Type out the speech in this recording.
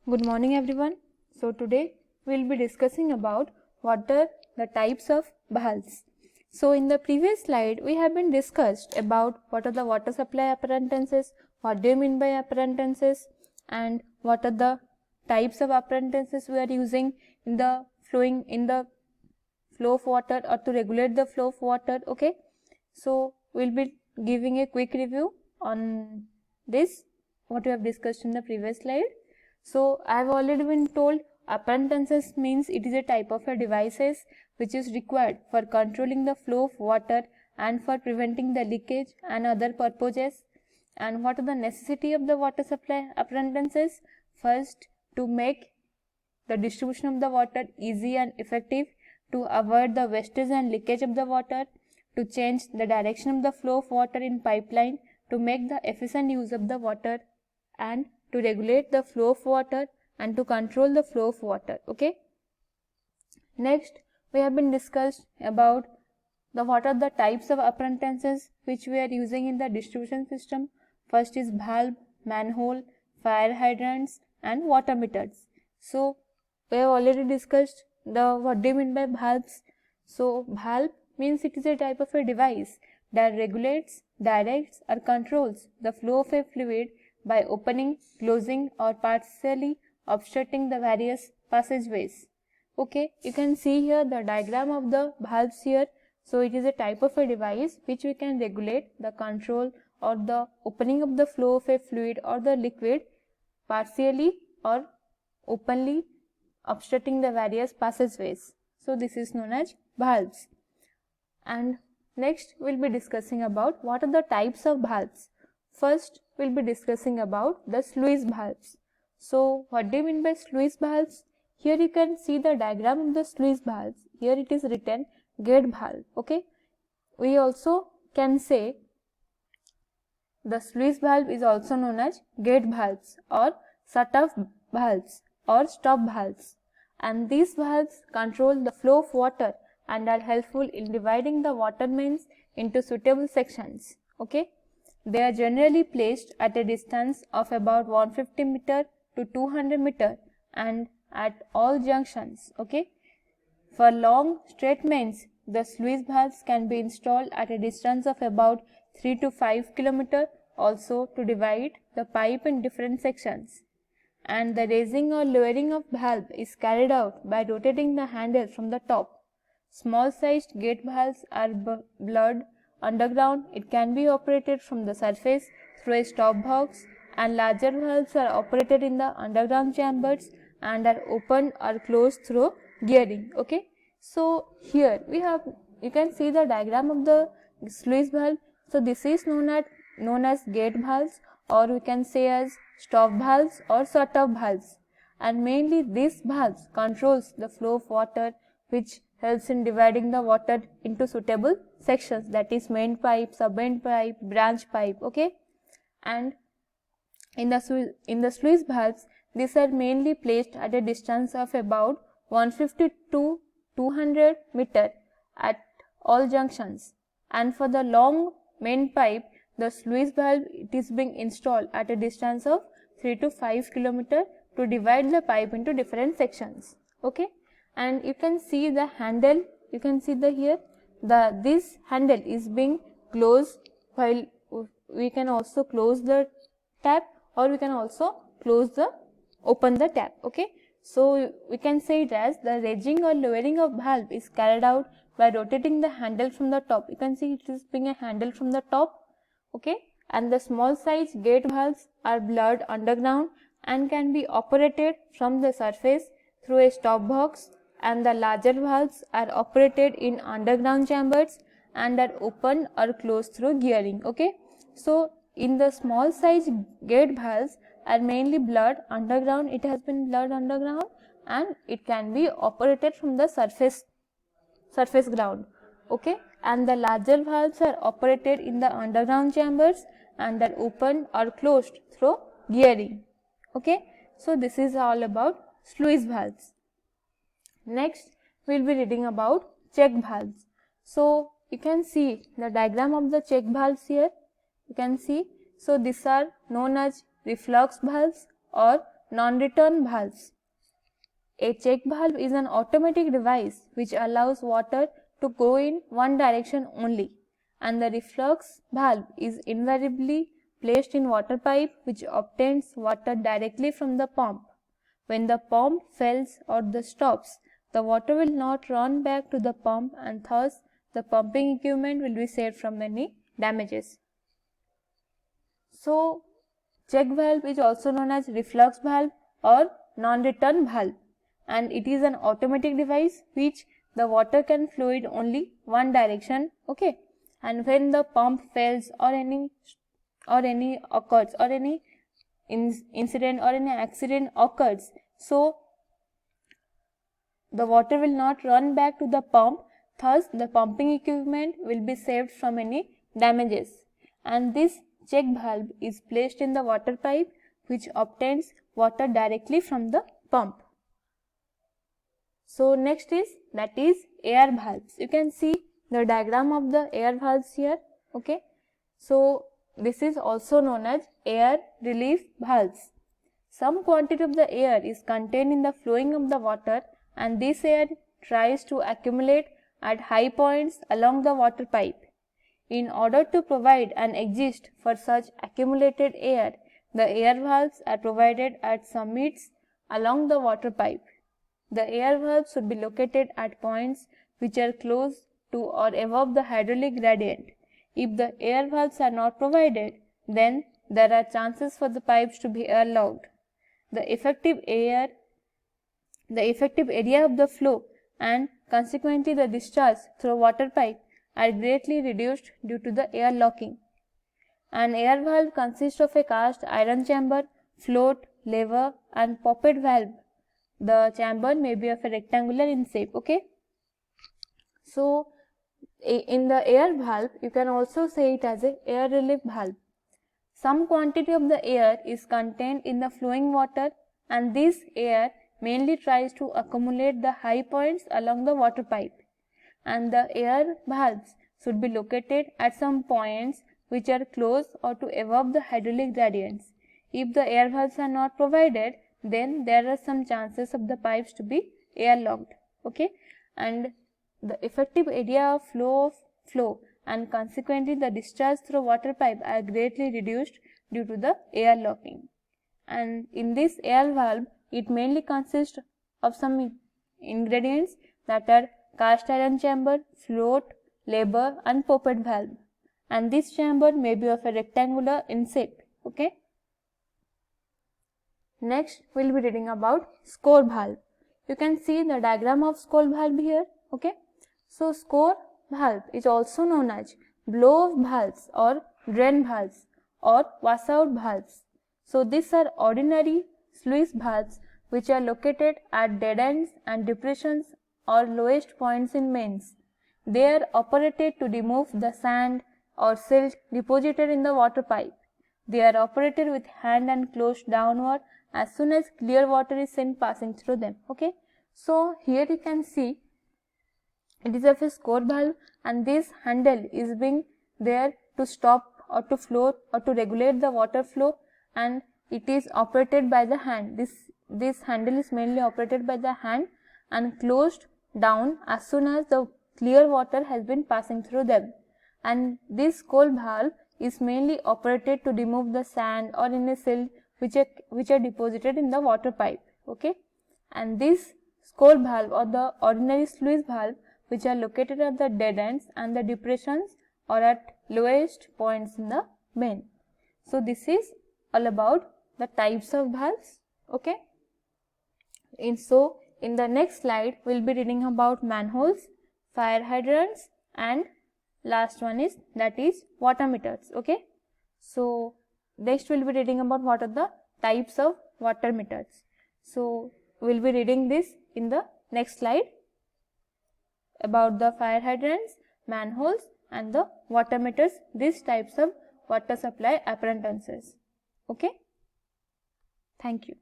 Good morning everyone. So today we will be discussing about what are the types of valves. So in the previous slide we have been discussed about what are the water supply apparatuses, what do you mean by apparatuses, and what are the types of apparatuses we are using in the flow of water or to regulate the flow of water. Okay, so we'll be giving a quick review on this what we have discussed in the previous slide. So I have already been told apparatuses means it is a type of a devices which is required for controlling the flow of water and for preventing the leakage and other purposes. And what are the necessity of the water supply apparatuses? First, to make the distribution of the water easy and effective, to avoid the wastage and leakage of the water, to change the direction of the flow of water in pipeline, to make the efficient use of the water, and to regulate the flow of water and to control the flow of water. Okay. Next, we have been discussed about what are the types of apparatuses which we are using in the distribution system. First is valve, manhole, fire hydrants, and water meters. So we have already discussed what do you mean by valves. So valve means it is a type of a device that regulates, directs, or controls the flow of a fluid by opening, closing, or partially obstructing the various passageways. Okay, you can see here the diagram of the valves here. So it is a type of a device which we can regulate the control or the opening of the flow of a fluid or the liquid partially or openly obstructing the various passageways. So this is known as valves. And next we'll be discussing about what are the types of valves. First we'll be discussing about the sluice valves. So what do you mean by sluice valves? Here you can see the diagram of the sluice valves. Here it is written gate valve. Okay, we also can say the sluice valve is also known as gate valves or shut-off valves or stop valves, and these valves control the flow of water and are helpful in dividing the water mains into suitable sections. Okay, they are generally placed at a distance of about 150 meter to 200 meter and at all junctions. Okay, for long straight mains, the sluice valves can be installed at a distance of about 3 to 5 km also to divide the pipe in different sections. And the raising or lowering of valve is carried out by rotating the handle from the top. Small sized gate valves are blurred underground. It can be operated from the surface through a stop box, and larger valves are operated in the underground chambers and are opened or closed through gearing. Okay, so here you can see the diagram of the sluice valve. So this is known as gate valves, or we can say as stop valves or shut-off valves, and mainly these valves controls the flow of water, which helps in dividing the water into suitable sections, that is main pipe, sub-main pipe, branch pipe. Okay, and in the sluice valves, these are mainly placed at a distance of about 150 to 200 meter at all junctions, and for the long main pipe, the sluice valve it is being installed at a distance of 3 to 5 km to divide the pipe into different sections. Okay, and you can see the handle. You can see here this handle is being closed, while we can also close the tap, or we can also open the tap. Okay, so we can say it as the raising or lowering of valve is carried out by rotating the handle from the top. You can see it is being a handle from the top. Okay, and the small size gate valves are blurred underground and can be operated from the surface through a stop box, and the larger valves are operated in underground chambers and are opened or closed through gearing. Okay, so in the small size gate valves are mainly blurred underground. It has been blurred underground and it can be operated from the surface ground. Okay, and the larger valves are operated in the underground chambers and are opened or closed through gearing. Okay, so this is all about sluice valves. Next we will be reading about check valves. So you can see the diagram of the check valves here. You can see, so these are known as reflux valves or non-return valves. A check valve is an automatic device which allows water to go in one direction only, and the reflux valve is invariably placed in water pipe which obtains water directly from the pump. When the pump fails or stops, the water will not run back to the pump, and thus the pumping equipment will be saved from any damages. So, check valve is also known as reflux valve or non-return valve, and it is an automatic device which the water can flow in only one direction, okay, and when the pump fails or any occurs or any incident or any accident occurs, so the water will not run back to the pump, thus the pumping equipment will be saved from any damages, and this check valve is placed in the water pipe which obtains water directly from the pump. So next is air valves. You can see the diagram of the air valves here, okay. So this is also known as air relief valves. Some quantity of the air is contained in the flowing of the water, and this air tries to accumulate at high points along the water pipe. In order to provide an exit for such accumulated air, the air valves are provided at summits along the water pipe. The air valves should be located at points which are close to or above the hydraulic gradient. If the air valves are not provided, then there are chances for the pipes to be airlocked. The effective area of the flow and consequently the discharge through water pipe are greatly reduced due to the air locking. An air valve consists of a cast iron chamber, float, lever and poppet valve. The chamber may be of a rectangular in shape, okay. So in the air valve, you can also say it as a air relief valve. Some quantity of the air is contained in the flowing water, and this air mainly tries to accumulate the high points along the water pipe, and the air valves should be located at some points which are close or to above the hydraulic gradients. If the air valves are not provided, then there are some chances of the pipes to be airlocked, okay, and the effective area of flow and consequently the discharge through water pipe are greatly reduced due to the air locking. And in this air valve, it mainly consists of some ingredients that are cast iron chamber, float, lever and poppet valve, and this chamber may be of a rectangular in shape, okay. Next, we will be reading about score valve. You can see the diagram of score valve here, okay. So score valve is also known as blow-off valves or drain valves or washout valves. So these are ordinary sluice valves which are located at dead ends and depressions or lowest points in mains. They are operated to remove the sand or silt deposited in the water pipe. They are operated with hand and closed downward as soon as clear water is seen passing through them, okay. So here you can see it is of a score valve, and this handle is being there to stop or to float or to regulate the water flow, and it is operated by the hand. This handle is mainly operated by the hand and closed down as soon as the clear water has been passing through them, and this score valve is mainly operated to remove the sand or any silt which are deposited in the water pipe, okay. And this score valve or the ordinary sluice valve which are located at the dead ends and the depressions or at lowest points in the main. So this is all about the types of valves, okay. So in the next slide we will be reading about manholes, fire hydrants and last one is water meters, okay. So next we will be reading about what are the types of water meters. So we will be reading this in the next slide about the fire hydrants, manholes and the water meters, these types of water supply apparatuses, okay. Thank you.